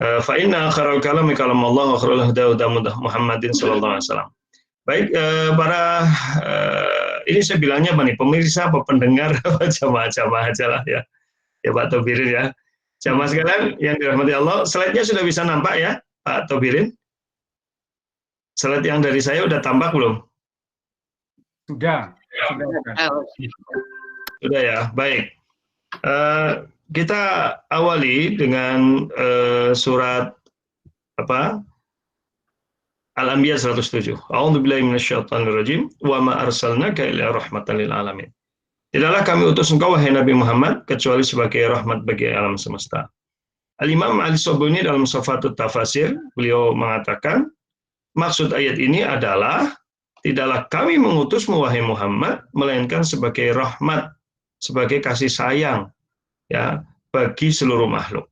Fa inna khairal kalami kalamullah wa khairul huda Muhammadin sallallahu alaihi wasallam. Baik, ini saya bilangnya apa nih, pemirsa apa pendengar apa jamaah-jamaah aja lah ya. Ya Pak Tobirin ya. Jamaah sekalian yang dirahmati Allah, slide-nya sudah bisa nampak ya Pak Tobirin? Slide yang dari saya udah tampak belum? Sudah. Sudah ya, baik. Kita awali dengan surat apa? Al-Anbiya 107. A'udzubillahi minasyaitonirrajim. Wa ma arsalnaka illa rahmatan lil alamin. Tidaklah kami utus engkau wahai Nabi Muhammad kecuali sebagai rahmat bagi alam semesta. Al-Imam Al-Sabuni dalam Safatut Tafasir, beliau mengatakan, maksud ayat ini adalah tidaklah kami mengutusmu wahai Muhammad melainkan sebagai rahmat, sebagai kasih sayang ya bagi seluruh makhluk.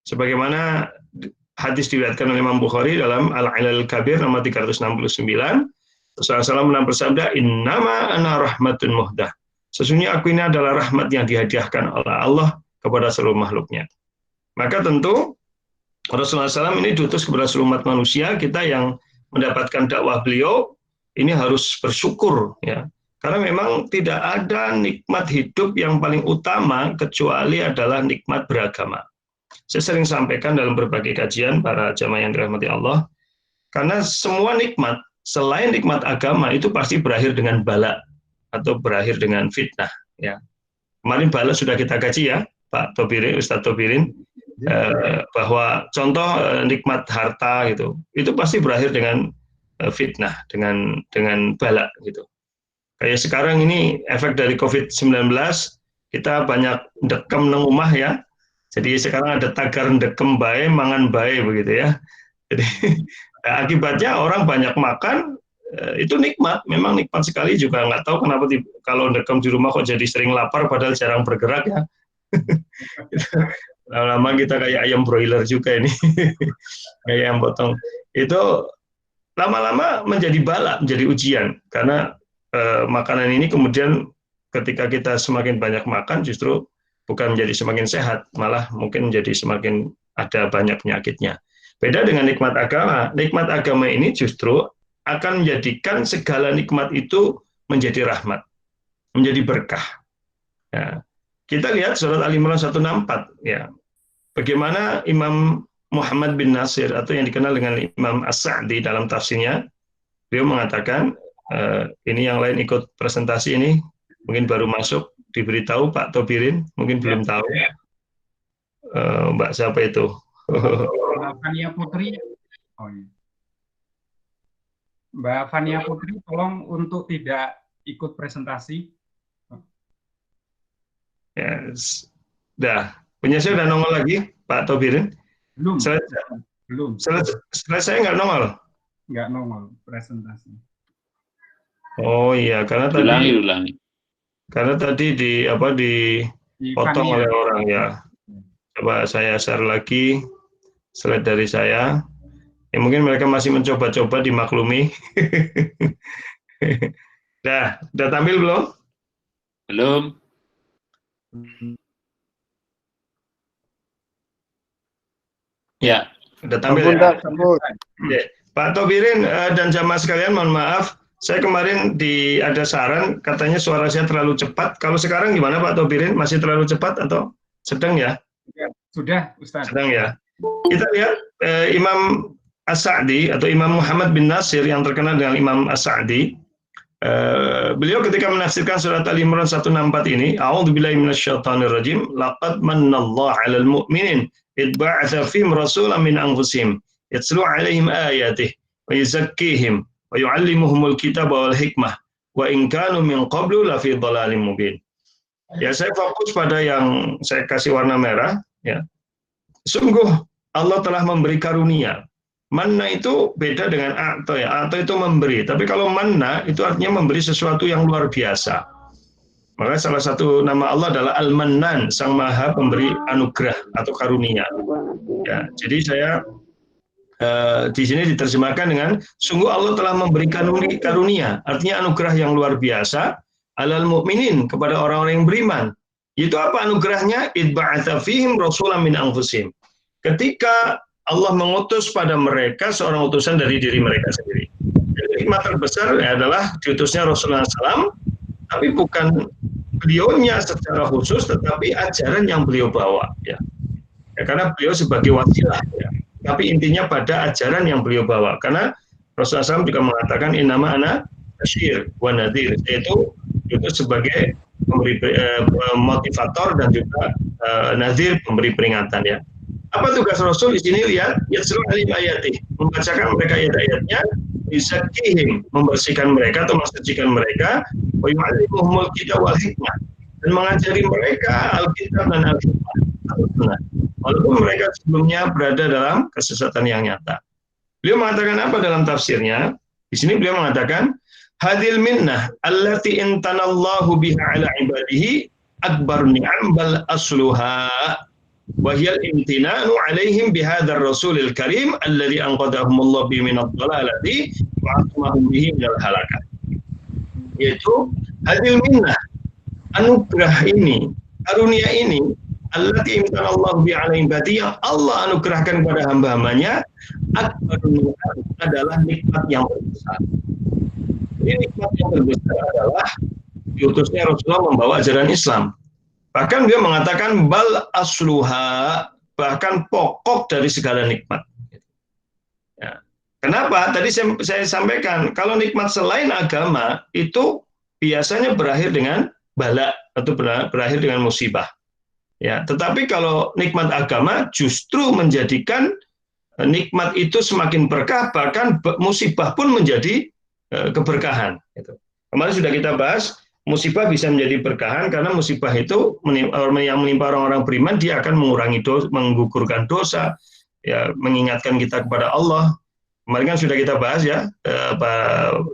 Sebagaimana hadis diriwayatkan oleh Imam Bukhari dalam Al-Ilal Kabir nomor 369, Rasulullah SAW bersabda, "Innama ana rahmatun muhdah." Sesungguhnya aku ini adalah rahmat yang dihadiahkan oleh Allah kepada seluruh makhluknya. Maka tentu Rasulullah SAW ini diutus kepada seluruh umat manusia, kita yang mendapatkan dakwah beliau ini harus bersyukur ya. Karena memang tidak ada nikmat hidup yang paling utama kecuali adalah nikmat beragama. Saya sering sampaikan dalam berbagai kajian para jamaah yang dirahmati Allah, karena semua nikmat selain nikmat agama itu pasti berakhir dengan bala atau berakhir dengan fitnah ya. Kemarin bala sudah kita kaji ya Pak Tobirin, Ustadz Tobirin, bahwa contoh nikmat harta gitu, itu pasti berakhir dengan fitnah, dengan bala gitu. Kayak sekarang ini efek dari COVID-19, kita banyak dekem nang omah ya. Jadi sekarang ada tagar dekem bae, mangan bae begitu ya. Jadi akibatnya orang banyak makan, itu nikmat, memang nikmat sekali juga. Nggak tahu kenapa kalau dekem di rumah kok jadi sering lapar padahal jarang bergerak ya. Lama-lama kita kayak ayam broiler juga ini, kayak ayam potong. Itu lama-lama menjadi bala, menjadi ujian, karena makanan ini kemudian ketika kita semakin banyak makan justru bukan menjadi semakin sehat, malah mungkin menjadi semakin ada banyak penyakitnya. Beda dengan nikmat agama ini justru akan menjadikan segala nikmat itu menjadi rahmat, menjadi berkah. Ya. Kita lihat surat Al-Imran 164 ya. Bagaimana Imam Muhammad bin Nasir atau yang dikenal dengan Imam As-Sa'di dalam tafsirnya, beliau mengatakan, ini yang lain ikut presentasi ini, mungkin baru masuk, diberitahu Pak Tobirin, mungkin belum tahu. Mbak siapa itu? Mbak Fania Putri. Oh, iya. Mbak Fania Putri, tolong untuk tidak ikut presentasi. Ya, dah. Punya saya udah nongol lagi, Pak Tobirin? Belum. Belum. Setelah saya nggak nongol? Nggak nongol presentasi. Oh iya, karena ulangi. Karena tadi dipotong oleh orang ya. Coba saya share lagi slide dari saya. Ya, mungkin mereka masih mencoba-coba dimaklumi. Udah tampil belum? Belum. Ya. Udah tampil ya? Ya. Pak Tobirin dan jamaah sekalian, mohon maaf. Saya kemarin ada saran, katanya suara saya terlalu cepat. Kalau sekarang gimana Pak Tobirin? Masih terlalu cepat atau sedang ya? Sudah, Ustaz. Sedang ya. Kita lihat Imam As-Sa'di atau Imam Muhammad bin Nasir yang terkenal dengan Imam As-Sa'di. Beliau ketika menafsirkan surat Al-Imran 164 ini, A'udzubillahi minasyaitonirrajim, laqad mannallahu 'alal mu'minin id ba'atsa fihim rasulan min anfusihim yatlu 'alaihim ayatihi wa yuzakkihim wa yu'allimuhumul kitaba wal hikmah wa in kanu min qablu lafi dhalalim mubin. Ya, saya fokus pada yang saya kasih warna merah ya. Sungguh Allah telah memberi karunia. Manna itu beda dengan a'ta ya. A'ta itu memberi, tapi kalau manna itu artinya memberi sesuatu yang luar biasa. Maka salah satu nama Allah adalah Al-Mannan, Sang Maha Pemberi anugerah atau karunia. Ya, jadi saya di sini diterjemahkan dengan sungguh Allah telah memberikan karunia, artinya anugerah yang luar biasa alal mu'minin, kepada orang-orang yang beriman. Itu apa anugerahnya? Id ba'atsa fihim rasulan min anfusihim. Ketika Allah mengutus pada mereka seorang utusan dari diri mereka sendiri. Jadi hikmah terbesar adalah diutusnya Rasulullah SAW, tapi bukan beliaunya secara khusus, tetapi ajaran yang beliau bawa. Ya, karena beliau sebagai wasilah. Ya. Tapi intinya pada ajaran yang beliau bawa. Karena Rasulullah SAW juga mengatakan innama ana basyir wa nadhir, yaitu itu sebagai pemberi motivator dan juga nadhir, pemberi peringatan ya. Apa tugas Rasul di sini? Lihat, yatslu alim ayati, membacakan mereka ayat-ayatnya, yuzakkihim, membersihkan mereka atau mensucikan mereka, wa yu'allimuhumul kitab wal hikmah, dan mengajari mereka Alkitab dan Al-Hikmah. Walaupun mereka sebelumnya berada dalam kesesatan yang nyata. Beliau mengatakan apa dalam tafsirnya? Di sini beliau mengatakan, hadil minnah allati intanallahu biha ala ibadihi akbar ni'am bal asluha wahyal imtinanu alaihim bihadzal rasulil karim alladzi anqadahumullah bi minadh dhalalati wa asmahum bihi minal halakah. Yaitu hadil minnah, anugerah ini, karunia ini, allati imtanallahu bi ala ibadihi, yang Allah anugerahkan kepada hamba-hambanya, akbar ni'am, adalah nikmat yang terbesar. Ini nikmat yang terbesar adalah diutusnya Rasulullah membawa ajaran Islam. Bahkan beliau mengatakan bal asluha, bahkan pokok dari segala nikmat. Ya. Kenapa? Tadi saya sampaikan, kalau nikmat selain agama itu biasanya berakhir dengan bala atau berakhir dengan musibah. Ya, tetapi kalau nikmat agama justru menjadikan nikmat itu semakin berkah, bahkan musibah pun menjadi keberkahan. Kemarin sudah kita bahas, musibah bisa menjadi berkahan karena musibah itu yang menimpa orang-orang beriman, dia akan mengurangi dosa, menggugurkan dosa, ya, mengingatkan kita kepada Allah. Kemarin kan sudah kita bahas ya,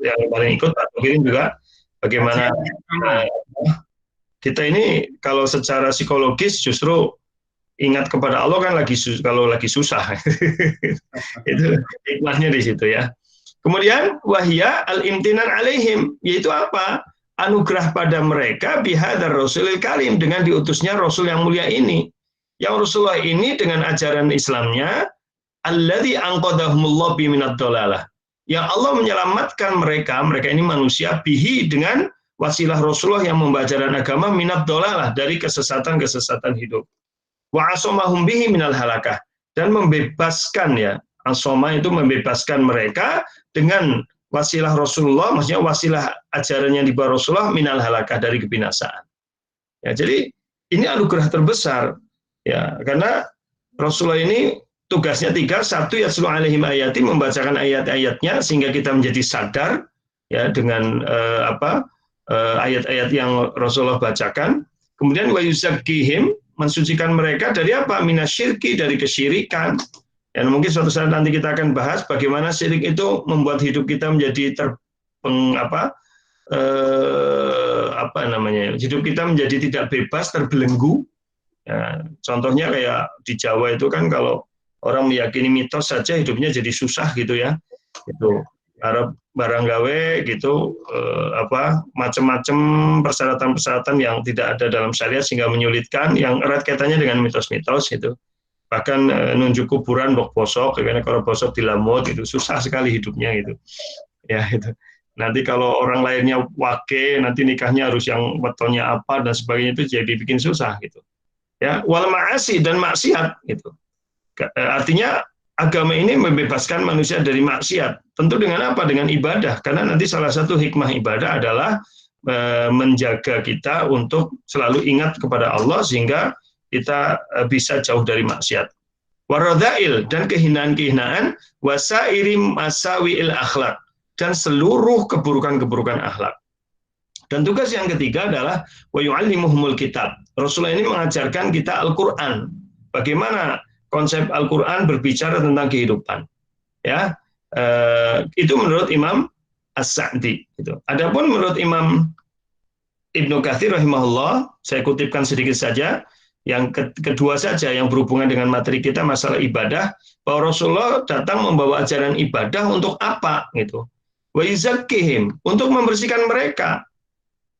yang paling ikut Pak Togirin juga, bagaimana kita ini kalau secara psikologis justru ingat kepada Allah kan kalau lagi susah. Itu hikmahnya di situ ya. Kemudian wahya al-imtinan alaihim, yaitu apa? Anugerah pada mereka bihadzal rasulil karim, dengan diutusnya Rasul yang mulia ini. Yang Rasulullah ini dengan ajaran Islamnya, alladzi anqadahumullah bi minadh dhalalah, yang Allah menyelamatkan mereka ini manusia, bihi, dengan wasilah Rasulullah yang membawa ajaran agama, minadh dhalalah, dari kesesatan-kesesatan hidup. Wa asomahum bihi minal halakah, dan membebaskan, ya, asoma itu membebaskan mereka dengan wasilah Rasulullah, maksudnya wasilah ajaran yang dibawa Rasulullah, minal halakah, dari kebinasaan. Ya, jadi ini anugerah terbesar, ya, karena Rasulullah ini tugasnya 3, 1 yatslu alaihim ayati, membacakan ayat-ayatnya sehingga kita menjadi sadar, ya, dengan ayat-ayat yang Rasulullah bacakan. Kemudian wa yuzakkihim, mensucikan mereka dari apa? Minasyirki, dari kesyirikan. Dan mungkin suatu saat nanti kita akan bahas bagaimana syirik itu membuat hidup kita menjadi hidup kita menjadi tidak bebas, terbelenggu. Ya, contohnya kayak di Jawa itu kan kalau orang meyakini mitos saja hidupnya jadi susah gitu ya. Itu Arab barang gawe gitu, macam-macam persyaratan-persyaratan yang tidak ada dalam syariat sehingga menyulitkan, yang erat kaitannya dengan mitos-mitos gitu. Bahkan nunjuk kuburan bok bosok, karena kalau bosok dilamut itu susah sekali hidupnya gitu. Ya itu. Nanti kalau orang lainnya wake, nanti nikahnya harus yang wetonnya apa dan sebagainya, itu jadi bikin susah gitu. Ya, wal ma'asi, dan maksiat gitu. Artinya agama ini membebaskan manusia dari maksiat. Tentu dengan apa? Dengan ibadah. Karena nanti salah satu hikmah ibadah adalah menjaga kita untuk selalu ingat kepada Allah sehingga kita bisa jauh dari maksiat. Waradhail, dan kehinaan-kehinaan, wasairi masawiil akhlak, dan seluruh keburukan-keburukan akhlak. Dan tugas yang ketiga adalah wa yu'allimuhumul kitab. Rasulullah ini mengajarkan kita Al-Qur'an. Bagaimana konsep Al-Qur'an berbicara tentang kehidupan. Ya. Itu menurut Imam As-Sa'di gitu. Adapun menurut Imam Ibnu Katsir rahimahullah, saya kutipkan sedikit saja, yang kedua saja yang berhubungan dengan materi kita, masalah ibadah, bahwa Rasulullah datang membawa ajaran ibadah untuk apa gitu. Wa yuzakkihim, untuk membersihkan mereka.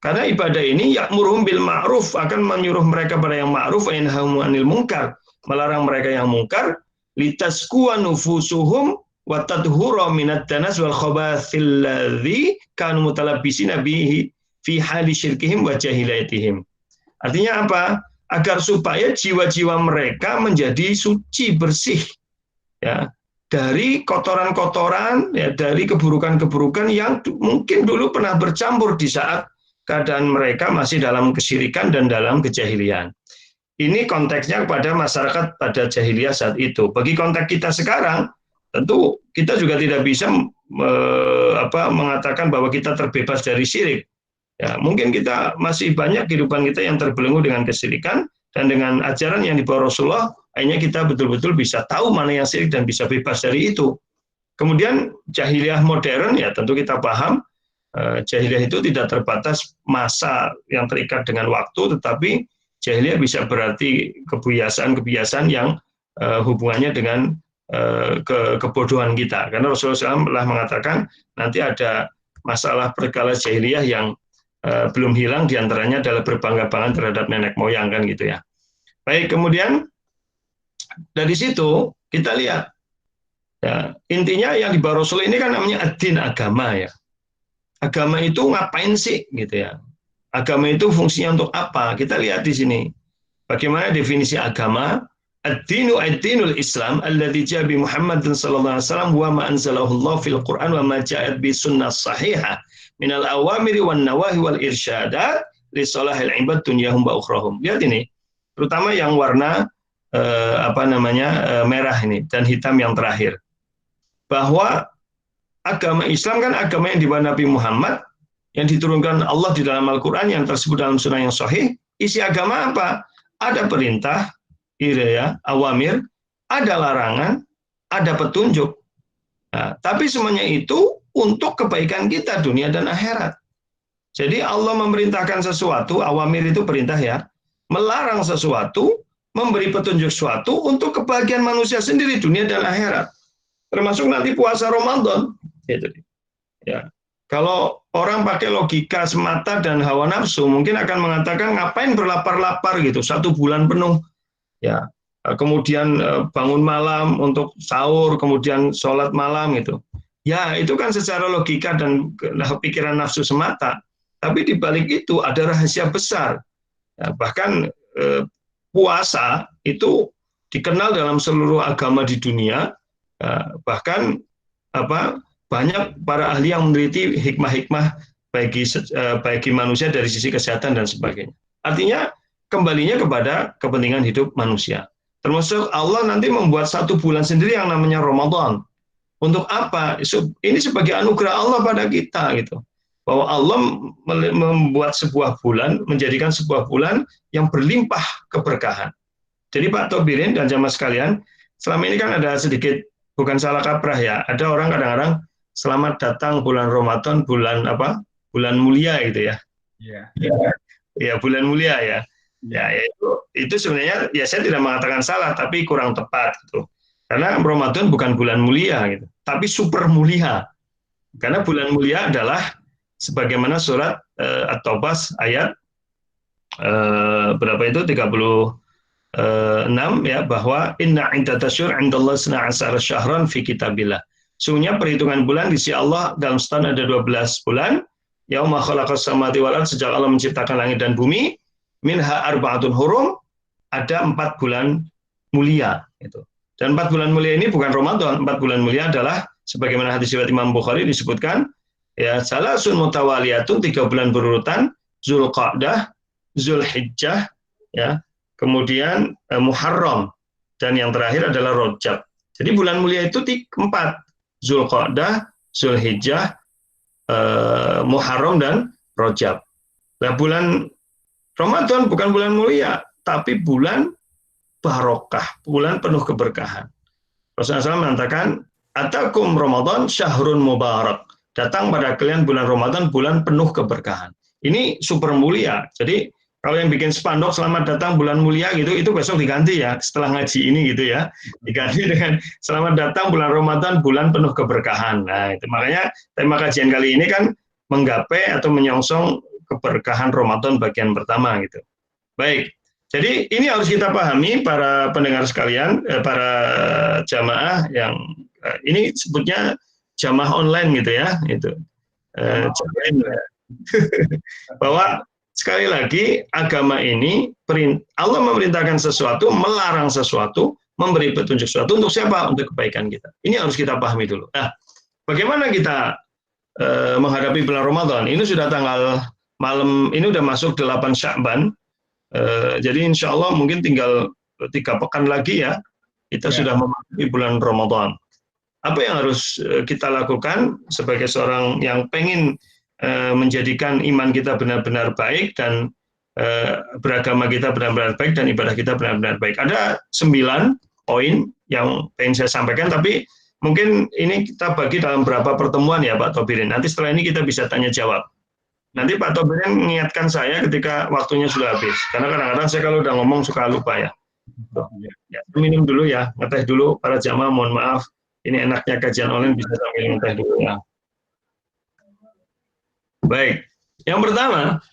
Karena ibadah ini ya'muruhum bil ma'ruf, akan menyuruh mereka pada yang ma'ruf, wa yanhahum 'anil munkar, melarang mereka yang mungkar, litaskuwa nufusuhum wa tadhura minad danas wal khabathil ladzi kanu mutalabbisina bihi fi hali syirkihim wa jahilatihim. Artinya apa? Agar supaya jiwa-jiwa mereka menjadi suci, bersih, ya, dari kotoran-kotoran, ya, dari keburukan-keburukan yang mungkin dulu pernah bercampur di saat keadaan mereka masih dalam kesyirikan dan dalam kejahilian. Ini konteksnya kepada masyarakat pada jahiliyah saat itu. Bagi konteks kita sekarang, tentu kita juga tidak bisa mengatakan bahwa kita terbebas dari syirik. Ya, mungkin kita masih banyak kehidupan kita yang terbelenggu dengan kesyirikan, dan dengan ajaran yang dibawa Rasulullah, akhirnya kita betul-betul bisa tahu mana yang syirik dan bisa bebas dari itu. Kemudian jahiliyah modern, ya tentu kita paham, jahiliyah itu tidak terbatas masa yang terikat dengan waktu, tetapi jahiliyah bisa berarti kebiasaan-kebiasaan yang hubungannya dengan kebodohan kita. Karena Rasulullah SAW telah mengatakan nanti ada masalah perkala jahiliyah yang belum hilang, diantaranya adalah berbangga-bangga terhadap nenek moyang, kan gitu ya. Baik, kemudian dari situ kita lihat, ya, intinya yang dibawa Rasul ini kan namanya ad-din, agama, ya. Agama itu ngapain sih, gitu ya? Agama itu fungsinya untuk apa? Kita lihat di sini. Bagaimana definisi agama? Ad-dinu ad-dinul Islam alladzi ja'a bi Muhammadin sallallahu alaihi wasallam wa ma anzalahu Allah fil Qur'an wa ma ja'at bi sunnah sahihah minal awamiri wan nawahi wal irsyadat li salahil ibad dunyahum wa ukhrahum. Lihat ini, terutama yang warna merah ini dan hitam yang terakhir. Bahwa agama Islam kan agama yang dibawa Nabi Muhammad, yang diturunkan Allah di dalam Al-Qur'an, yang tersebut dalam sunnah yang sahih. Isi agama apa? Ada perintah, ya, awamir, ada larangan, ada petunjuk. Nah, tapi semuanya itu untuk kebaikan kita dunia dan akhirat. Jadi Allah memerintahkan sesuatu, awamir itu perintah, ya, melarang sesuatu, memberi petunjuk sesuatu untuk kebahagiaan manusia sendiri dunia dan akhirat. Termasuk nanti puasa Ramadan. Gitu. Ya. Kalau orang pakai logika semata dan hawa nafsu, mungkin akan mengatakan ngapain berlapar-lapar gitu 1 bulan penuh, ya. Kemudian bangun malam untuk sahur, kemudian sholat malam gitu. Ya, itu kan secara logika dan pikiran nafsu semata. Tapi di balik itu ada rahasia besar. Ya, bahkan puasa itu dikenal dalam seluruh agama di dunia. Bahkan banyak para ahli yang meneliti hikmah-hikmah bagi manusia dari sisi kesehatan dan sebagainya. Artinya kembalinya kepada kepentingan hidup manusia. Termasuk Allah nanti membuat 1 bulan sendiri yang namanya Ramadan. Untuk apa? Ini sebagai anugerah Allah pada kita, gitu. Bahwa Allah membuat sebuah bulan, menjadikan sebuah bulan yang berlimpah keberkahan. Jadi Pak Tobirin dan jamaah sekalian, selama ini kan ada sedikit, bukan salah kaprah, ya. Ada orang kadang-kadang selamat datang bulan Ramadan, bulan mulia gitu, ya. Iya. Ya, bulan mulia, ya. Ya, itu sebenarnya, ya, saya tidak mengatakan salah, tapi kurang tepat gitu. Karena Ramadan bukan bulan mulia gitu, tapi super mulia. Karena bulan mulia adalah sebagaimana surat At-Taubah ayat berapa itu 36, ya, bahwa inna iddatasyhur 'indallahi 12 syahran fi kitabillah. Sungguhnya perhitungan bulan di sisi Allah dalam setahun ada 12 bulan. Yauma khalaqas samawati wal ardh, sejak Allah menciptakan langit dan bumi. Minha arba'atun hurum, ada 4 bulan mulia, gitu. Dan 4 bulan mulia ini bukan Ramadan. 4 bulan mulia adalah sebagaimana hadis riwayat Imam Bukhari disebutkan, ya, salasun mutawaliyatun, 3 bulan berurutan, Zulqa'dah, Zulhijjah, ya, kemudian Muharram, dan yang terakhir adalah Rajab. Jadi bulan mulia itu 4, Zulqa'dah, Zulhijjah, Muharram, dan Rajab. Nah, bulan Ramadan bukan bulan mulia, tapi bulan barokah, bulan penuh keberkahan. Rasulullah SAW mengatakan, atakum Ramadan syahrun mubarak. Datang pada kalian bulan Ramadan, bulan penuh keberkahan. Ini super mulia. Jadi kalau yang bikin spanduk selamat datang bulan mulia gitu, itu besok diganti, ya, setelah ngaji ini gitu, ya. Diganti dengan selamat datang bulan Ramadan, bulan penuh keberkahan. Nah, itu makanya tema kajian kali ini kan menggapai atau menyongsong keberkahan Ramadan bagian pertama gitu. Baik, Jadi ini harus kita pahami para pendengar sekalian, para jamaah yang ini sebutnya jamaah online gitu ya, itu bahwa sekali lagi agama ini Allah memerintahkan sesuatu, melarang sesuatu, memberi petunjuk sesuatu untuk siapa? Untuk kebaikan kita. Ini harus kita pahami dulu. Nah, bagaimana kita menghadapi bulan Ramadan? Ini sudah tanggal malam, ini udah masuk 8 Sya'ban. Jadi insya Allah mungkin tinggal 3 pekan lagi ya, kita sudah memasuki bulan Ramadan. Apa yang harus kita lakukan sebagai seorang yang pengen menjadikan iman kita benar-benar baik dan beragama kita benar-benar baik dan ibadah kita benar-benar baik? Ada 9 poin yang pengen saya sampaikan, tapi mungkin ini kita bagi dalam beberapa pertemuan ya Pak Tobirin. Nanti setelah ini kita bisa tanya jawab. Nanti Pak Tobirin mengingatkan saya ketika waktunya sudah habis. Karena kadang-kadang saya kalau udah ngomong suka lupa ya. Ya, minum dulu ya, ngeteh dulu para jamaah, mohon maaf. Ini enaknya kajian online bisa sambil ngeteh dulu ya. Baik, yang pertama,